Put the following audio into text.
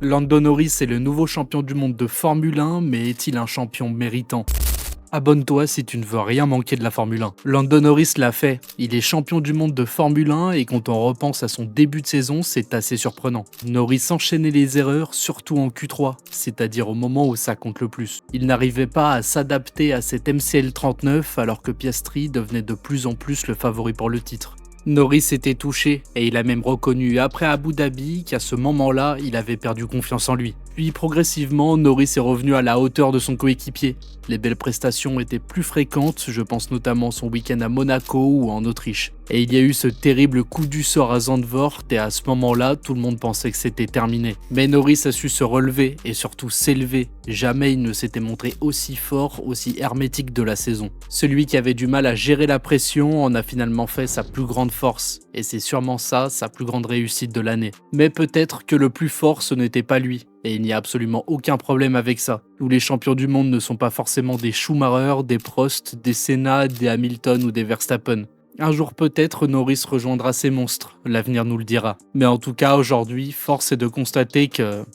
Lando Norris est le nouveau champion du monde de Formule 1, mais est-il un champion méritant? Abonne-toi si tu ne veux rien manquer de la Formule 1. Lando Norris l'a fait, il est champion du monde de Formule 1 et quand on repense à son début de saison, c'est assez surprenant. Norris enchaînait les erreurs, surtout en Q3, c'est-à-dire au moment où ça compte le plus. Il n'arrivait pas à s'adapter à cette MCL 39 alors que Piastri devenait de plus en plus le favori pour le titre. Norris était touché et il a même reconnu après Abu Dhabi qu'à ce moment-là, il avait perdu confiance en lui. Puis progressivement, Norris est revenu à la hauteur de son coéquipier. Les belles prestations étaient plus fréquentes, je pense notamment son week-end à Monaco ou en Autriche. Et il y a eu ce terrible coup du sort à Zandvoort et à ce moment-là, tout le monde pensait que c'était terminé. Mais Norris a su se relever et surtout s'élever. Jamais il ne s'était montré aussi fort, aussi hermétique de la saison. Celui qui avait du mal à gérer la pression en a finalement fait sa plus grande force. Et c'est sûrement ça, sa plus grande réussite de l'année. Mais peut-être que le plus fort, ce n'était pas lui. Et il n'y a absolument aucun problème avec ça. Tous les champions du monde ne sont pas forcément des Schumacher, des Prost, des Senna, des Hamilton ou des Verstappen. Un jour peut-être Norris rejoindra ces monstres, l'avenir nous le dira. Mais en tout cas aujourd'hui, force est de constater que